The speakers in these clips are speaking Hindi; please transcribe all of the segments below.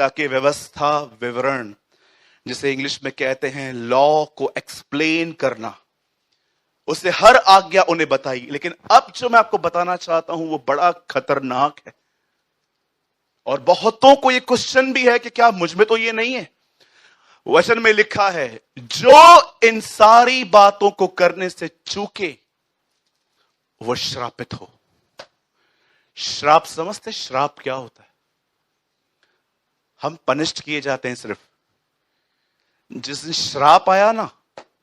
जाके व्यवस्था विवरण, जिसे इंग्लिश में कहते हैं लॉ, को एक्सप्लेन करना, उसने हर आज्ञा उन्हें बताई। लेकिन अब जो मैं आपको बताना चाहता हूं वो बड़ा खतरनाक है, और बहुतों को ये क्वेश्चन भी है कि क्या मुझ में तो ये नहीं है। वचन में लिखा है, जो इन सारी बातों को करने से चूके वो श्रापित हो। श्राप समझते? श्राप क्या होता है? हम पनिष्ड किए जाते हैं सिर्फ। जिस दिन श्राप आया ना,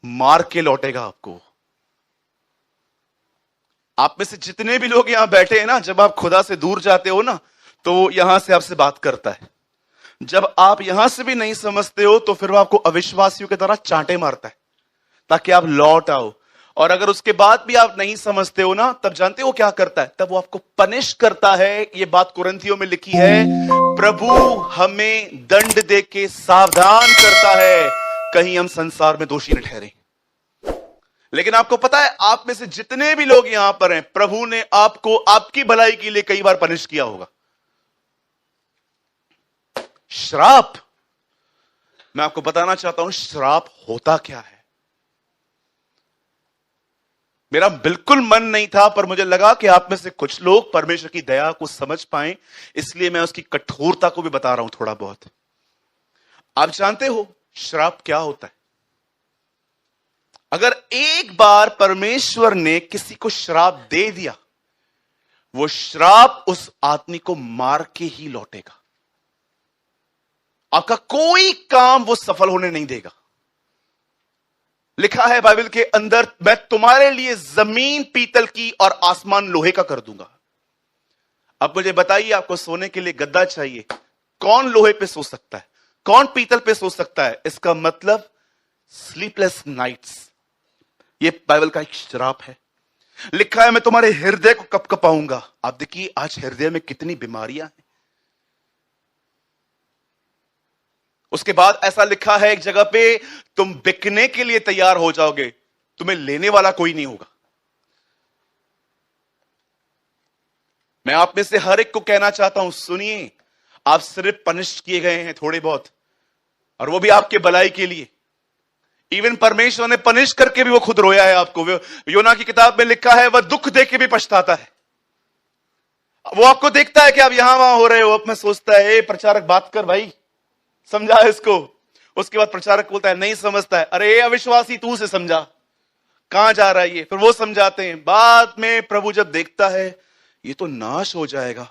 मार के लौटेगा आपको। आप में से जितने भी लोग यहां बैठे हैं ना, जब आप खुदा से दूर जाते हो ना, तो वो यहां से आपसे बात करता है। जब आप यहां से भी नहीं समझते हो तो फिर वो आपको अविश्वासियों की तरह चांटे मारता है ताकि आप लौट आओ। और अगर उसके बाद भी आप नहीं समझते हो ना, तब जानते हो क्या करता है? तब वो आपको पनिश करता है। ये बात कुरिन्थियों में लिखी है, प्रभु हमें दंड दे के सावधान करता है, कहीं हम संसार में दोषी न ठहरे। लेकिन आपको पता है, आप में से जितने भी लोग यहां पर हैं, प्रभु ने आपको आपकी भलाई के लिए कई बार पनिश किया होगा। श्राप, मैं आपको बताना चाहता हूं श्राप होता क्या है। मेरा बिल्कुल मन नहीं था, पर मुझे लगा कि आप में से कुछ लोग परमेश्वर की दया को समझ पाएं, इसलिए मैं उसकी कठोरता को भी बता रहा हूं थोड़ा बहुत। आप जानते हो श्राप क्या होता है? अगर एक बार परमेश्वर ने किसी को श्राप दे दिया, वो श्राप उस आदमी को मार के ही लौटेगा। आपका कोई काम वो सफल होने नहीं देगा। लिखा है बाइबल के अंदर, मैं तुम्हारे लिए जमीन पीतल की और आसमान लोहे का कर दूंगा। अब मुझे बताइए, आपको सोने के लिए गद्दा चाहिए, कौन लोहे पे सो सकता है? कौन पीतल पे सो सकता है? इसका मतलब स्लीपलेस नाइट्स। ये बाइबल का एक श्राप है। लिखा है, मैं तुम्हारे हृदय को कपकपाऊंगा। आप देखिए आज हृदय में कितनी बीमारियां हैं। उसके बाद ऐसा लिखा है एक जगह पे, तुम बिकने के लिए तैयार हो जाओगे, तुम्हें लेने वाला कोई नहीं होगा। मैं आप में से हर एक को कहना चाहता हूं, सुनिए, आप सिर्फ पनिश किए गए हैं थोड़े बहुत, और वो भी आपके भलाई के लिए। इवन परमेश्वर ने पनिश करके भी वो खुद रोया है आपको। योना की किताब में लिखा है, वह दुख देके भी पछताता है। वो आपको देखता है कि आप यहां वहां हो रहे हो, अब मैं सोचता है, ए प्रचारक बात कर भाई, समझा इसको। उसके बाद प्रचारक बोलता है, नहीं समझता है, अरे अविश्वासी तू से समझा, कहां जा रहा है ये। फिर वो समझाते हैं। बाद में प्रभु जब देखता है ये तो नाश हो जाएगा,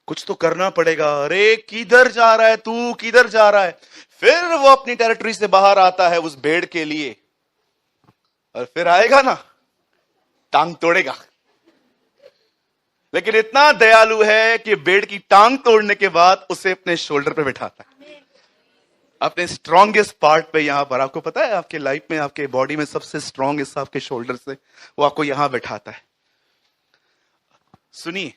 कुछ तो करना पड़ेगा, अरे किधर जा रहा है तू, किधर जा रहा है। फिर वो अपनी टेरिटरी से बाहर आता है उस भेड़ के लिए, और फिर आएगा ना, टांग तोड़ेगा। लेकिन इतना दयालु है कि भेड़ की टांग तोड़ने के बाद उसे अपने शोल्डर पे बिठाता है, अपने स्ट्रॉन्गेस्ट पार्ट पे। यहां पर आपको पता है, आपके लाइफ में, आपके बॉडी में सबसे स्ट्रॉन्ग हिस्सा आपके शोल्डर से, वो आपको यहां बैठाता है। सुनिए,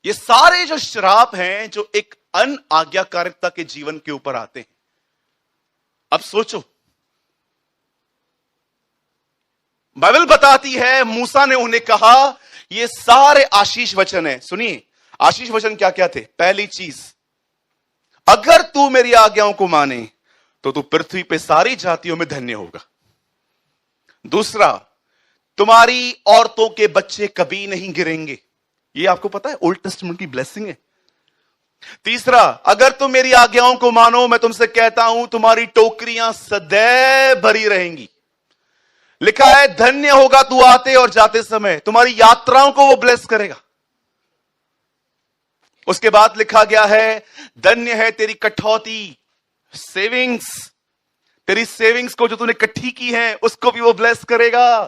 ये सारे जो श्राप हैं जो एक अनआज्ञाकारिता के जीवन के ऊपर आते हैं। अब सोचो, बाइबल बताती है, मूसा ने उन्हें कहा, ये सारे आशीष वचन है। सुनिए, आशीष वचन क्या क्या थे? पहली चीज, अगर तू मेरी आज्ञाओं को माने तो तू पृथ्वी पे सारी जातियों में धन्य होगा। दूसरा, तुम्हारी औरतों के बच्चे कभी नहीं गिरेंगे। ये आपको पता है ओल्ड टेस्टमेंट की ब्लेसिंग है। तीसरा, अगर तुम मेरी आज्ञाओं को मानो, मैं तुमसे कहता हूं तुम्हारी टोकरियां सदैव भरी रहेंगी। लिखा है, धन्य होगा तू आते और जाते समय, तुम्हारी यात्राओं को वो ब्लेस करेगा। उसके बाद लिखा गया है, धन्य है तेरी कठौती, सेविंग्स, तेरी सेविंग्स को जो तूने इकट्ठी की है उसको भी वो ब्लेस करेगा।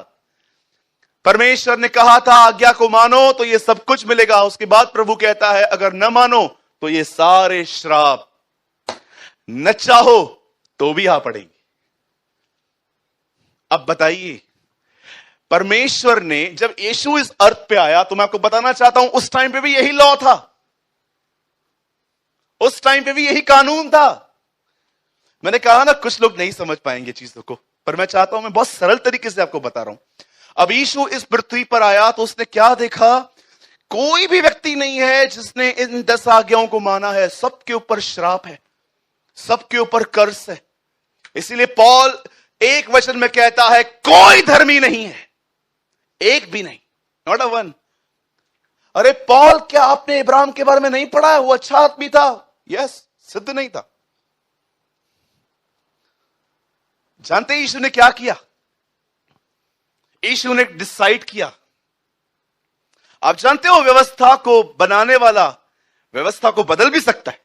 परमेश्वर ने कहा था आज्ञा को मानो तो ये सब कुछ मिलेगा। उसके बाद प्रभु कहता है, अगर न मानो तो ये सारे श्राप न चाहो तो भी आ पड़ेंगे। अब बताइए, परमेश्वर ने जब यीशु इस अर्थ पे आया, तो मैं आपको बताना चाहता हूं, उस टाइम पे भी यही लॉ था, उस टाइम पे भी यही कानून था। मैंने कहा ना, कुछ लोग नहीं समझ पाएंगे चीजों को, पर मैं चाहता हूं मैं बहुत सरल तरीके से आपको बता रहा हूं। अब यीशु इस पृथ्वी पर आया तो उसने क्या देखा? कोई भी व्यक्ति नहीं है जिसने इन 10 आज्ञाओं को माना है। सबके ऊपर श्राप है, सबके ऊपर कर्ज है। इसीलिए पौल एक वचन में कहता है, कोई धर्मी नहीं है, एक भी नहीं, नॉट अ वन। अरे पौल, क्या आपने इब्राहिम के बारे में नहीं पढ़ा है? वो अच्छा आदमी था। यस, सिद्ध नहीं था। जानते यीशु ने क्या किया? यीशु ने डिसाइड किया। आप जानते हो, व्यवस्था को बनाने वाला व्यवस्था को बदल भी सकता है।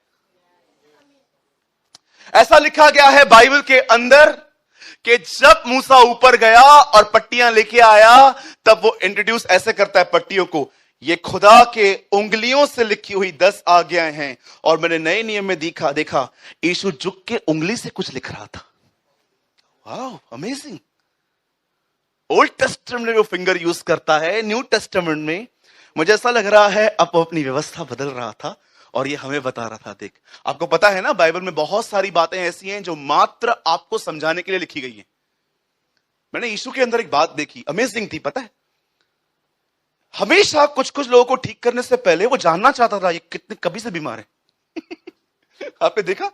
ऐसा लिखा गया है बाइबल के अंदर कि जब मूसा ऊपर गया और पट्टियां लेके आया, तब वो इंट्रोड्यूस ऐसे करता है पट्टियों को, ये खुदा के उंगलियों से लिखी हुई 10 आज्ञाएं हैं। और मैंने नए नियम में देखा यीशु झुक के उंगली से कुछ लिख रहा था। Wow, amazing. ओल्ड टेस्टामेंट में वो फिंगर यूज करता है, न्यू टेस्टामेंट में मुझे ऐसा लग रहा है अब वो अपनी व्यवस्था बदल रहा था और ये हमें बता रहा था। देख, आपको पता है ना, बाइबल में बहुत सारी बातें ऐसी हैं जो मात्र आपको समझाने के लिए लिखी गई हैं। मैंने यीशु के अंदर एक बात देखी, अमेजिंग थी। पता है, हमेशा कुछ कुछ लोगों को ठीक करने से पहले वो जानना चाहता था ये कितने कभी से बीमार है। आपने देखा,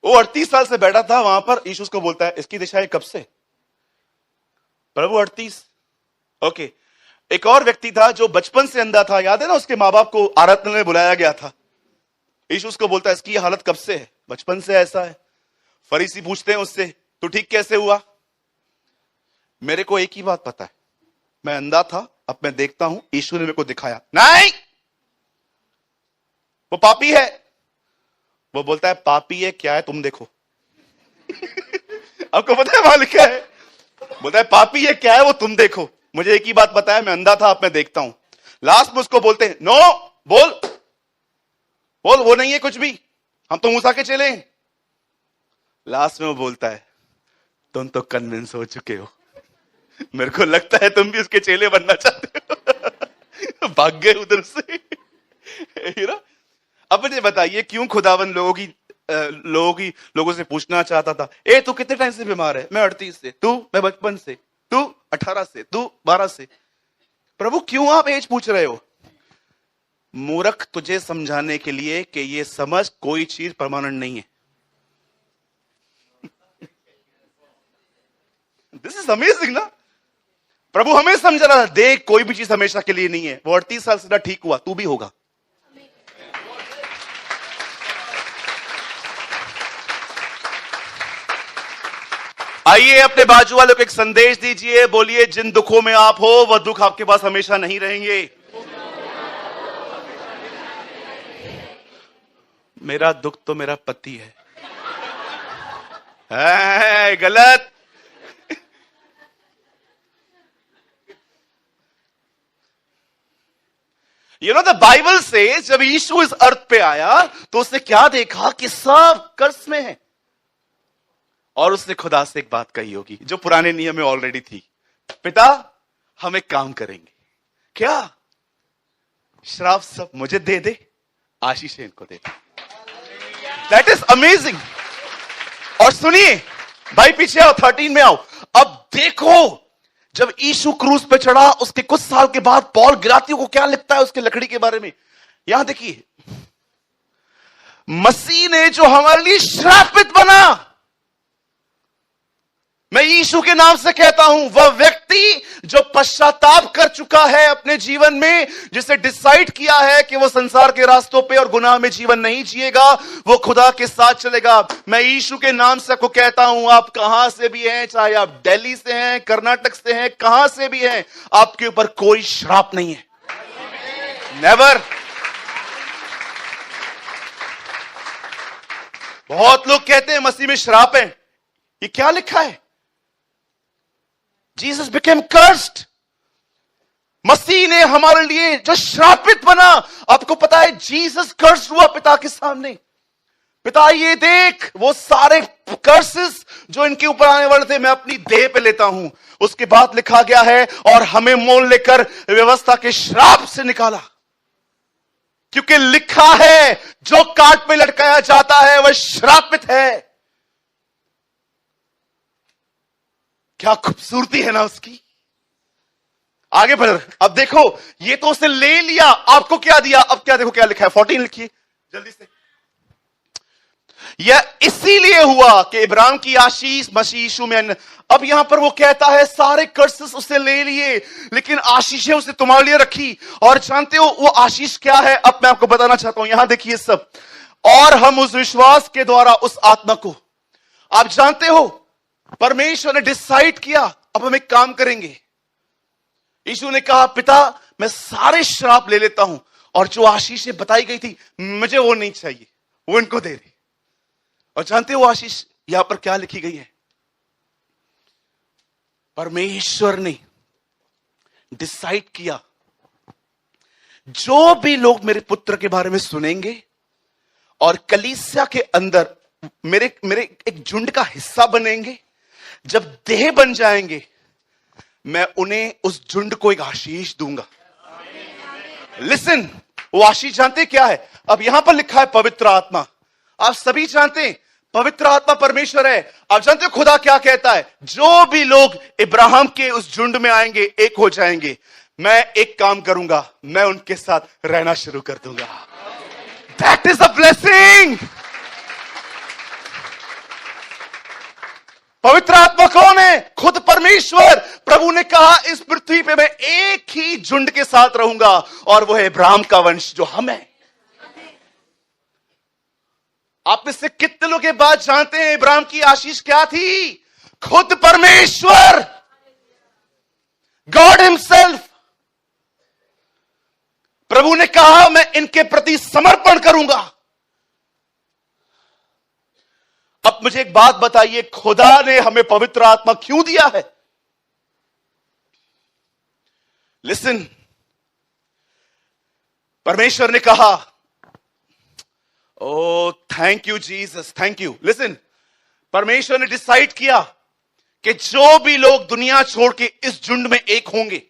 वो 38 साल से बैठा था वहां पर। यीशु उसको बोलता है, इसकी दिशा कब से? प्रभु 38। ओके, एक और व्यक्ति था जो बचपन से अंधा था, याद है ना, उसके मां बाप को आराधना में बुलाया गया था। यीशु उसको बोलता है, इसकी हालत कब से है? बचपन से ऐसा है। फरीसी पूछते हैं उससे, तू ठीक कैसे हुआ? मेरे को एक ही बात पता है, मैं अंधा था, अब मैं देखता हूं, यीशु ने मेरे को दिखाया। नहीं, वो पापी है। वो बोलता है, पापी है क्या है तुम देखो। आपको पता है वहां लिखा है, बोलता है पापी है क्या है वो तुम देखो। मुझे एक ही बात पता है, मैं अंधा था, अब मैं देखता हूं। लास्ट में उसको बोलते हैं, नो, बोल बोल, वो नहीं है कुछ भी, हम तो मूसा के चेले हैं। लास्ट में वो बोलता है, तुम तो कन्विंस हो चुके हो, मेरे को लगता है तुम भी उसके चेले बनना चाहते हो। भाग गए उधर से। अब मुझे बताइए, क्यों खुदावन लोगों से पूछना चाहता था, ए तू कितने टाइम से बीमार है? मैं 38 से। तू? मैं बचपन से। तू 18 से। तू 12 से। प्रभु, क्यों आप एज पूछ रहे हो? मूर्ख, तुझे समझाने के लिए कि ये समझ कोई चीज परमानेंट नहीं है। दिस इज अमेजिंग ना। प्रभु हमें समझा रहा था, देख कोई भी चीज हमेशा के लिए नहीं है। वो 38 साल से ठीक हुआ, तू भी होगा। आइए अपने बाजू वालों को एक संदेश दीजिए, बोलिए, जिन दुखों में आप हो वह दुख आपके पास हमेशा नहीं रहेंगे। मेरा दुख तो मेरा पति है। गलत। द बाइबल से जब यीशु इस अर्थ पे आया तो उसने क्या देखा कि सब कर्ज में है। और उसने खुदा से एक बात कही होगी जो पुराने नियम में ऑलरेडी थी, पिता हम एक काम करेंगे, क्या? श्राप सब मुझे दे दे, आशीष इनको दे दे। That is amazing. और सुनिए भाई, पीछे आओ, 13 में आओ। अब देखो, जब यीशु क्रूस पे चढ़ा उसके कुछ साल के बाद पौल गलातियों को क्या लिखता है उसके लकड़ी के बारे में। यहां देखिए, मसीह ने जो हमारे लिए श्रापित बना, मैं यीशु के नाम से कहता हूं, वह व्यक्ति जो पश्चाताप कर चुका है अपने जीवन में, जिसे डिसाइड किया है कि वो संसार के रास्तों पे और गुनाह में जीवन नहीं जिएगा, वो खुदा के साथ चलेगा। मैं यीशु के नाम से आपको कहता हूं, आप कहां से भी हैं, चाहे आप दिल्ली से हैं, कर्नाटक से हैं, कहां से भी हैं, आपके ऊपर कोई श्राप नहीं है। नेवर। बहुत लोग कहते हैं मसीह में श्राप है। ये क्या लिखा है? Jesus became cursed। मसीह ने हमारे लिए जो श्रापित बना, आपको पता है जीसस कर्स हुआ पिता के सामने। पिता ये देख, वो सारे कर्सेस जो इनके ऊपर आने वाले थे मैं अपनी देह पे लेता हूं। उसके बाद लिखा गया है, और हमें मोल लेकर व्यवस्था के श्राप से निकाला, क्योंकि लिखा है जो काट पे लटकाया जाता है वह श्रापित है। क्या खूबसूरती है ना उसकी। आगे बढ़। अब देखो, ये तो उसने ले लिया, आपको क्या दिया? अब क्या देखो क्या लिखा है, 14 लिखिए जल्दी से। यह इसीलिए हुआ कि इब्राहिम की आशीष मसीह यीशु में अन्य। अब यहां पर वो कहता है सारे कर्सेस उससे ले लिए, लेकिन आशीषें उसने तुम्हारे लिए रखी। और जानते हो वो आशीष क्या है? अब मैं आपको बताना चाहता हूं, यहां देखिए सब। और हम उस विश्वास के द्वारा उस आत्मा को, आप जानते हो परमेश्वर ने डिसाइड किया अब हम एक काम करेंगे। यीशु ने कहा पिता मैं सारे श्राप ले लेता हूं, और जो आशीषें बताई गई थी मुझे वो नहीं चाहिए, वो इनको दे दे। और जानते हो आशीष यहां पर क्या लिखी गई है? परमेश्वर ने डिसाइड किया जो भी लोग मेरे पुत्र के बारे में सुनेंगे और कलीसिया के अंदर मेरे एक झुंड का हिस्सा बनेंगे, जब देह बन जाएंगे मैं उन्हें उस झुंड को एक आशीष दूंगा। लिसन, वो आशीष जानते क्या है? अब यहां पर लिखा है पवित्र आत्मा। आप सभी जानते हैं पवित्र आत्मा परमेश्वर है। आप जानते हो खुदा क्या कहता है? जो भी लोग इब्राहिम के उस झुंड में आएंगे, एक हो जाएंगे, मैं एक काम करूंगा, मैं उनके साथ रहना शुरू कर दूंगा। That is a blessing. पवित्र आत्मा कौन है? खुद परमेश्वर। प्रभु ने कहा इस पृथ्वी पे मैं एक ही झुंड के साथ रहूंगा, और वो है इब्राहिम का वंश जो हम है। आप में से कितने लोग ये बात जानते हैं इब्राहिम की आशीष क्या थी? खुद परमेश्वर, गॉड हिमसेल्फ। प्रभु ने कहा मैं इनके प्रति समर्पण करूंगा। अब मुझे एक बात बताइए, खुदा ने हमें पवित्र आत्मा क्यों दिया है? लिसन, परमेश्वर ने कहा oh thank you Jesus, thank you. Listen, परमेश्वर ने डिसाइड किया कि जो भी लोग दुनिया छोड़ के इस झुंड में एक होंगे,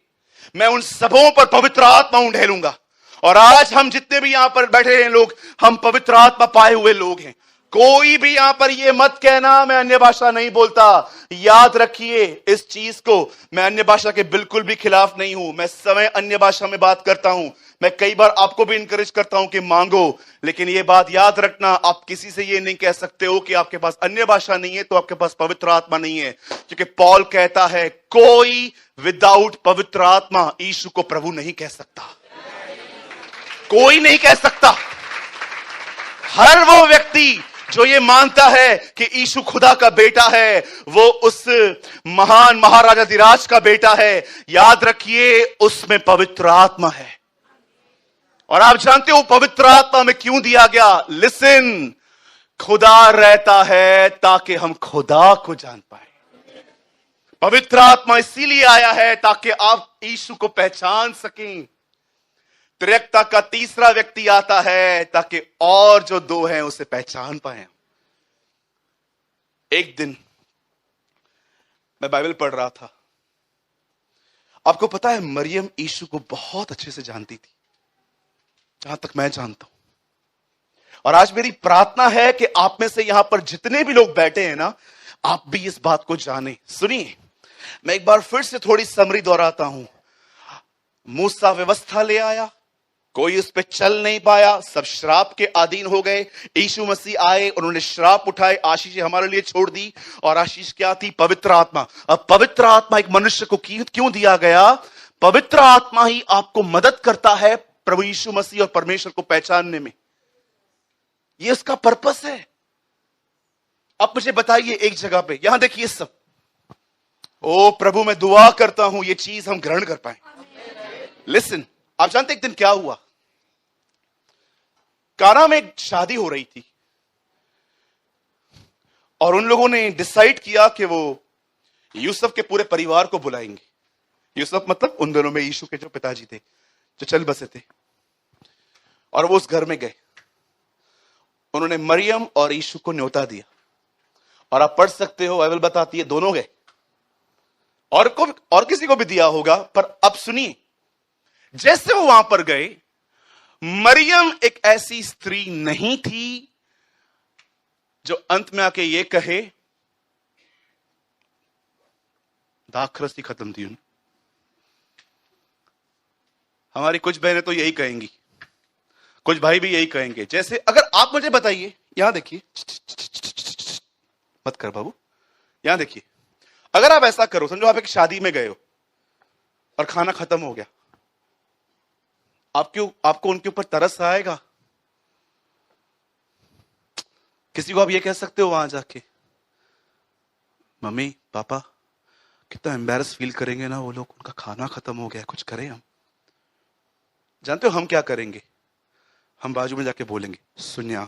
मैं उन सबों पर पवित्र आत्मा उंडेलूंगा। और आज हम जितने भी यहां पर बैठे हैं लोग, हम पवित्र आत्मा पाए हुए लोग हैं। कोई भी यहां पर यह मत कहना मैं अन्य भाषा नहीं बोलता। याद रखिए इस चीज को, मैं अन्य भाषा के बिल्कुल भी खिलाफ नहीं हूं। मैं समय अन्य भाषा में बात करता हूं। मैं कई बार आपको भी इंकरेज करता हूं कि मांगो, लेकिन यह बात याद रखना, आप किसी से यह नहीं कह सकते हो कि आपके पास अन्य भाषा नहीं है तो आपके पास पवित्र आत्मा नहीं है। क्योंकि पौल कहता है कोई विदाउट पवित्र आत्मा यीशु को प्रभु नहीं कह सकता। कोई नहीं कह सकता। हर वो व्यक्ति जो ये मानता है कि यीशु खुदा का बेटा है, वो उस महान महाराजा धीराज का बेटा है। याद रखिए उसमें पवित्र आत्मा है। और आप जानते हो पवित्र आत्मा में क्यों दिया गया? लिसन, खुदा रहता है ताकि हम खुदा को जान पाए। पवित्र आत्मा इसीलिए आया है ताकि आप यीशु को पहचान सकें। त्रिएकता का तीसरा व्यक्ति आता है ताकि और जो दो हैं उसे पहचान पाए। एक दिन मैं बाइबल पढ़ रहा था। आपको पता है मरियम यीशु को बहुत अच्छे से जानती थी, जहां तक मैं जानता हूं। और आज मेरी प्रार्थना है कि आप में से यहां पर जितने भी लोग बैठे हैं ना, आप भी इस बात को जानें। सुनिए, मैं एक बार फिर से थोड़ी समरी दोहराता हूं। मूसा व्यवस्था ले आया, कोई उस पर चल नहीं पाया, सब श्राप के अधीन हो गए। यीशु मसीह आए, उन्होंने श्राप उठाए, आशीष हमारे लिए छोड़ दी। और आशीष क्या थी? पवित्र आत्मा। अब पवित्र आत्मा एक मनुष्य को क्यों दिया गया? पवित्र आत्मा ही आपको मदद करता है प्रभु यीशु मसीह और परमेश्वर को पहचानने में। यह उसका पर्पस है। अब मुझे बताइए एक जगह पे, यहां देखिए सब, ओ प्रभु मैं दुआ करता हूं ये चीज हम ग्रहण कर पाए। लिसन, आप जानते एक दिन क्या हुआ? काना में एक शादी हो रही थी और उन लोगों ने डिसाइड किया कि वो यूसुफ के पूरे परिवार को बुलाएंगे। यूसुफ मतलब उन दोनों में यीशु के जो पिताजी थे, जो चल बसे थे। और वो उस घर में गए, उन्होंने मरियम और यीशु को न्योता दिया। और आप पढ़ सकते हो, बाइबल बताती है दोनों गए, और किसी को भी दिया होगा। पर अब सुनिए, जैसे वो वहां पर गए, मरियम एक ऐसी स्त्री नहीं थी जो अंत में आके ये कहे दाखरस ही खत्म थी। हमारी कुछ बहनें तो यही कहेंगी, कुछ भाई भी यही कहेंगे। जैसे अगर आप मुझे बताइए, यहां देखिए, मत कर बाबू, यहां देखिए, अगर आप ऐसा करो, समझो आप एक शादी में गए हो और खाना खत्म हो गया, आपको उनके ऊपर तरस आएगा? किसी को आप ये कह सकते हो वहां जाके, मम्मी पापा कितना एम्बैरस फील करेंगे ना वो लोग, उनका खाना खत्म हो गया, कुछ करें हम? जानते हो हम क्या करेंगे? हम बाजू में जाके बोलेंगे, सुनिया,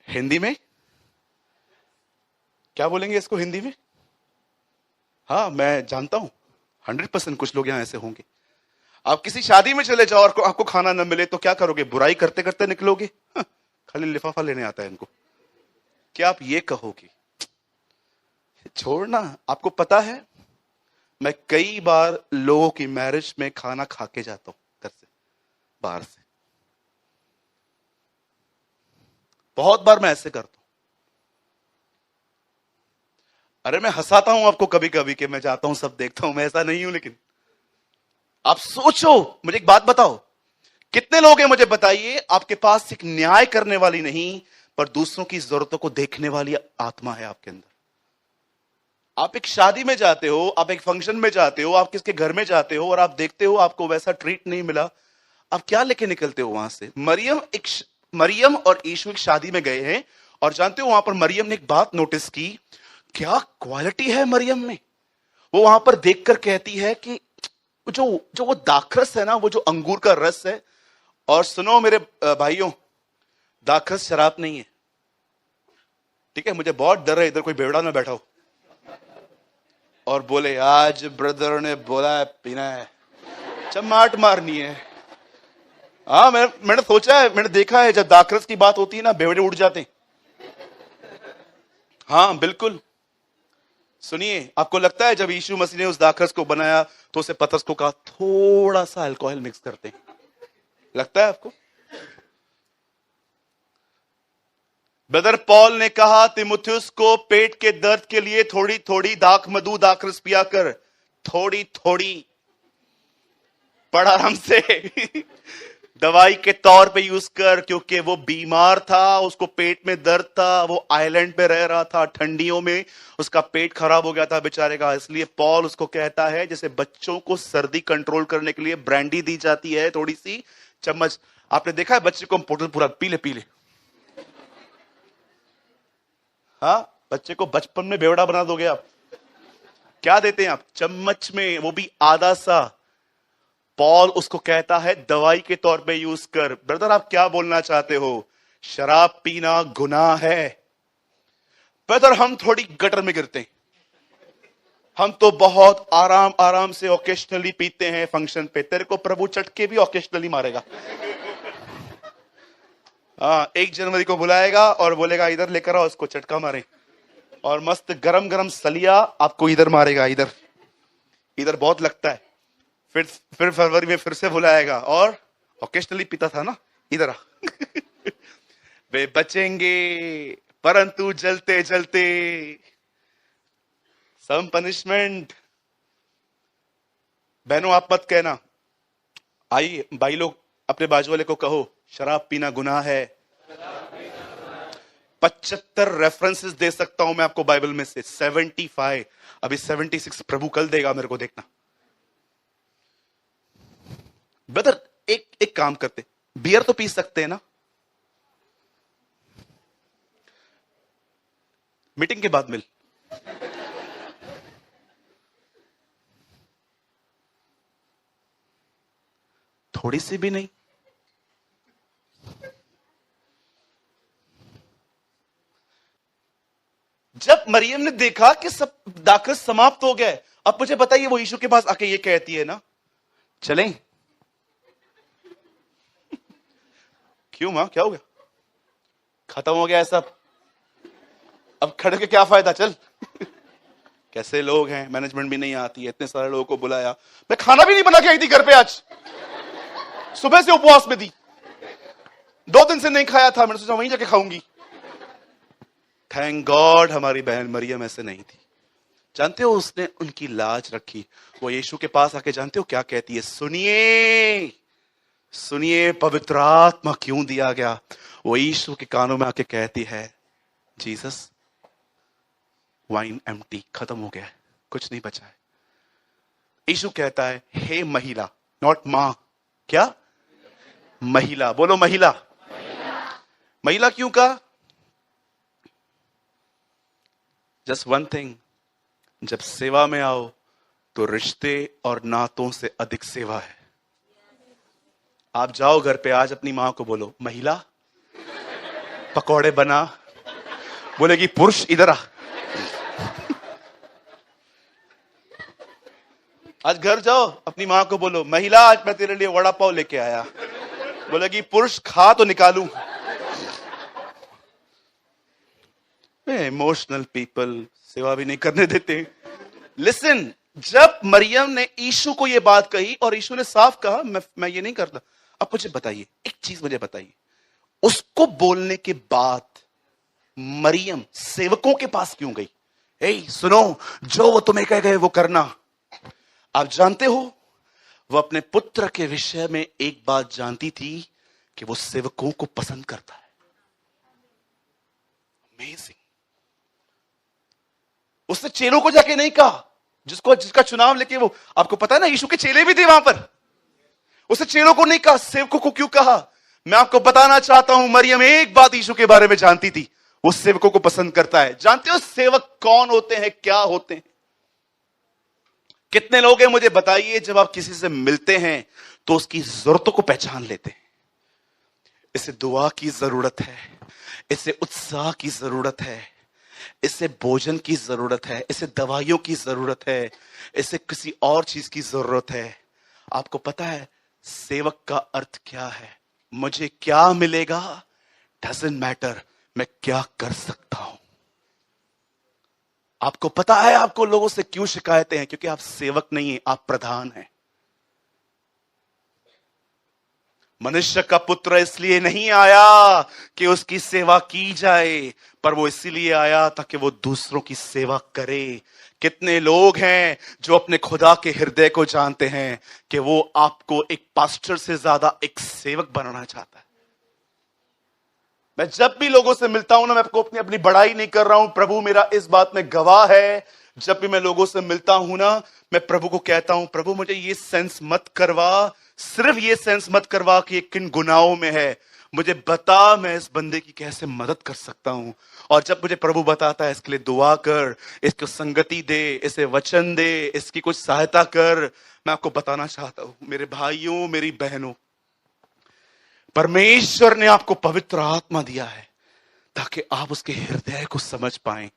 हिंदी में क्या बोलेंगे इसको हिंदी में? हाँ मैं जानता हूं 100% कुछ लोग यहां ऐसे होंगे। आप किसी शादी में चले जाओ और आपको खाना न मिले तो क्या करोगे? बुराई करते करते निकलोगे? हाँ, खाली लिफाफा लेने आता है इनको। क्या आप ये कहोगे? छोड़ना। आपको पता है मैं कई बार लोगों की मैरिज में खाना खा के जाता हूं, घर से, बाहर से। बहुत बार मैं ऐसे करता हूं। अरे मैं हंसाता हूं आपको कभी कभी कि मैं जाता हूं सब देखता हूं, मैं ऐसा नहीं हूं। लेकिन आप सोचो, मुझे एक बात बताओ, कितने लोग हैं मुझे बताइए, आपके पास एक न्याय करने वाली नहीं पर दूसरों की जरूरतों को देखने वाली आत्मा है आपके अंदर। आप एक शादी में जाते हो, आप एक फंक्शन में जाते हो, आप किसके घर में जाते हो और आप देखते हो आपको वैसा ट्रीट नहीं मिला, आप क्या लेके निकलते हो वहां से? मरियम और यीशु एक शादी में गए हैं और जानते हो वहां पर मरियम ने एक बात नोटिस की, क्या क्वालिटी है मरियम में। वो वहां पर देखकर कहती है कि जो वो दाखरस है ना, वो जो अंगूर का रस है, और सुनो मेरे भाइयों, दाखरस शराब नहीं है, ठीक है? मुझे बहुत डर है इधर कोई बेवड़ा ना बैठा हो और बोले आज ब्रदर ने बोला है पीना है, चमाट मारनी है। हाँ मैंने सोचा है, मैंने देखा है, जब दाखरस की बात होती है ना, बेवड़े उड़ जाते हैं। हाँ बिल्कुल। सुनिए, आपको लगता है जब यीशु मसीह ने उस दाखरस को बनाया तो उसे पतरस को कहा थोड़ा सा अल्कोहल मिक्स करते हैं? लगता है आपको? ब्रदर पॉल ने कहा तिमुथियुस को पेट के दर्द के लिए थोड़ी थोड़ी दाखरस पिया कर, थोड़ी थोड़ी, पढ़ आराम से, दवाई के तौर पे यूज कर, क्योंकि वो बीमार था, उसको पेट में दर्द था, वो आइलैंड पे रह रहा था, ठंडियों में उसका पेट खराब हो गया था बेचारे का। इसलिए पॉल उसको कहता है जैसे बच्चों को सर्दी कंट्रोल करने के लिए ब्रांडी दी जाती है, थोड़ी सी चम्मच। आपने देखा है बच्चे को बोतल पूरा पीले पीले, हाँ, बच्चे को बचपन में बेवड़ा बना दोगे आप। क्या देते हैं आप? चम्मच में, वो भी आधा सा। पॉल उसको कहता है दवाई के तौर पे यूज कर। ब्रदर आप क्या बोलना चाहते हो? शराब पीना गुनाह है। ब्रदर हम थोड़ी गटर में गिरते हैं, हम तो बहुत आराम आराम से ओकेशनली पीते हैं फंक्शन पे। तेरे को प्रभु चटके भी ओकेशनली मारेगा। हाँ, 1 जनवरी को बुलाएगा और बोलेगा इधर लेकर आओ, उसको चटका मारे, और मस्त गरम गरम सलिया आपको इधर मारेगा, इधर बहुत लगता है। फिर फरवरी में फिर से बुलाएगा और ओकेशनली पीता था ना, इधर आ। वे बचेंगे परंतु जलते जलते, सम पनिशमेंट। बहनों आप मत कहना, आइए भाई लोग अपने बाजू वाले को कहो शराब पीना गुनाह है। 75 रेफरेंसेस दे सकता हूं मैं आपको बाइबल में से, 75, अभी 76 प्रभु कल देगा मेरे को, देखना। ब्रदर एक काम करते, बियर तो पी सकते हैं ना? मीटिंग के बाद मिल। थोड़ी सी भी नहीं? जब मरियम ने देखा कि सब दाखरस समाप्त हो गए, अब मुझे बताइए वो यीशु के पास आके ये कहती है ना चलें? क्यों मां, क्या हो गया? खत्म हो गया सब, अब खड़े के क्या फायदा, चल। कैसे लोग हैं, मैनेजमेंट भी नहीं आती है, इतने सारे लोगों को बुलाया, मैं खाना भी नहीं बना के आई थी घर पे आज, सुबह से उपवास में थी, 2 दिन से नहीं खाया था, मैंने सोचा वहीं जाके खाऊंगी। थैंक गॉड हमारी बहन मरियम ऐसे नहीं थी। जानते हो उसने उनकी लाज रखी। वो यीशु के पास आके जानते हो क्या कहती है? सुनिए सुनिए, पवित्र आत्मा क्यों दिया गया? वो यीशु के कानों में आके कहती है, जीसस वाइन एम्प्टी, खत्म हो गया है, कुछ नहीं बचा है। यीशु कहता है, हे महिला, नॉट मां, क्या? महिला, बोलो महिला। महिला क्यों कहा? जस्ट वन थिंग, जब सेवा में आओ तो रिश्ते और नातों से अधिक सेवा है। आप जाओ घर पे आज, अपनी मां को बोलो, महिला पकौड़े बना, बोलेगी पुरुष इधर आ। आज घर जाओ, अपनी मां को बोलो, महिला आज मैं तेरे लिए वड़ा पाव लेके आया, बोलेगी पुरुष खा तो निकालूं। इमोशनल पीपल सेवा भी नहीं करने देते। लिसन, जब मरियम ने यीशु को यह बात कही और यीशु ने साफ कहा, मैं ये नहीं करता। अब मुझे बताइए, एक चीज मुझे बताइए, उसको बोलने के बाद मरियम सेवकों के पास क्यों गई? सुनो, जो वो तुम्हें कह गए वो करना। आप जानते हो, वो अपने पुत्र के विषय में एक बात जानती थी कि वो सेवकों को पसंद करता है। अमेजिंग। उसने चेलों को जाके नहीं कहा, जिसका चुनाव लेके वो, आपको पता है ना, यीशु के चेले भी थे वहां पर। उसने चेलों को नहीं कहा, सेवकों को क्यों कहा? मैं आपको बताना चाहता हूं, मरियम एक बात यीशु के बारे में जानती थी, वो सेवकों को पसंद करता है। जानते हो सेवक कौन होते हैं, क्या होते हैं? कितने लोग हैं मुझे बताइए, जब आप किसी से मिलते हैं तो उसकी जरूरतों को पहचान लेते हैं। इसे दुआ की जरूरत है, इसे उत्साह की जरूरत है, इसे भोजन की जरूरत है, इसे दवाइयों की जरूरत है, इसे किसी और चीज की जरूरत है। आपको पता है सेवक का अर्थ क्या है? मुझे क्या मिलेगा डजंट मैटर, मैं क्या कर सकता हूं। आपको पता है आपको लोगों से क्यों शिकायतें हैं? क्योंकि आप सेवक नहीं है, आप प्रधान हैं। मनुष्य का पुत्र इसलिए नहीं आया कि उसकी सेवा की जाए, पर वो इसीलिए आया ताकि वो दूसरों की सेवा करे। कितने लोग हैं जो अपने खुदा के हृदय को जानते हैं कि वो आपको एक पास्टर से ज्यादा एक सेवक बनाना चाहता है। मैं जब भी लोगों से मिलता हूं ना, मैं आपको अपनी बड़ाई नहीं कर रहा हूं, प्रभु मेरा इस बात में गवाह है। जब भी मैं लोगों से मिलता हूं ना, मैं प्रभु को कहता हूं, प्रभु मुझे ये सेंस मत करवा, सिर्फ ये सेंस मत करवा कि ये किन गुनाहों में है, मुझे बता मैं इस बंदे की कैसे मदद कर सकता हूं। और जब मुझे प्रभु बताता है इसके लिए दुआ कर, इसको संगति दे, इसे वचन दे, इसकी कुछ सहायता कर, मैं आपको बताना चाहता हूं मेरे भाइयों, मेरी बहनों, परमेश्वर ने आपको पवित्र आत्मा दिया है ताकि आप उसके हृदय को समझ पाएं।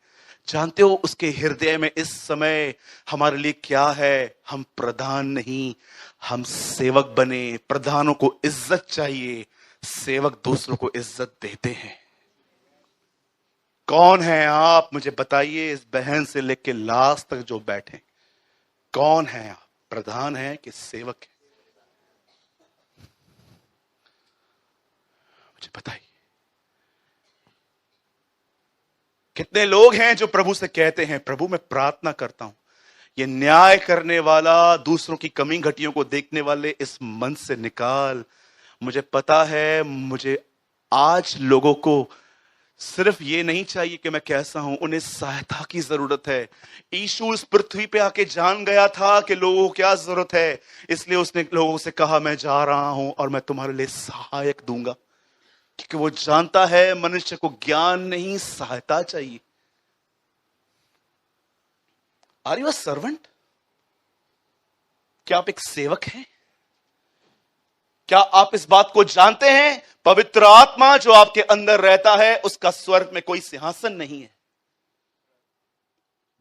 जानते हो उसके हृदय में इस समय हमारे लिए क्या है? हम प्रधान नहीं, हम सेवक बने। प्रधानों को इज्जत चाहिए, सेवक दूसरों को इज्जत देते हैं। कौन है आप? मुझे बताइए, इस बहन से लेकर लास्ट तक जो बैठे, कौन है आप? प्रधान है कि सेवक है? मुझे बताइए। कितने लोग हैं जो प्रभु से कहते हैं, प्रभु मैं प्रार्थना करता हूं, ये न्याय करने वाला, दूसरों की कमी घटियों को देखने वाले इस मन से निकाल। मुझे पता है, मुझे आज लोगों को सिर्फ ये नहीं चाहिए कि मैं कैसा हूं, उन्हें सहायता की जरूरत है। यीशु इस पृथ्वी पे आके जान गया था कि लोगों को क्या जरूरत है, इसलिए उसने लोगों से कहा, मैं जा रहा हूं और मैं तुम्हारे लिए सहायक दूंगा। क्योंकि वो जानता है मनुष्य को ज्ञान नहीं, सहायता चाहिए। Are you a servant? क्या आप एक सेवक हैं? क्या आप इस बात को जानते हैं? पवित्र आत्मा जो आपके अंदर रहता है, उसका स्वर्ग में कोई सिंहासन नहीं है।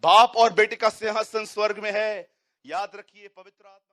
बाप और बेटे का सिंहासन स्वर्ग में है। याद रखिए, पवित्र आत्मा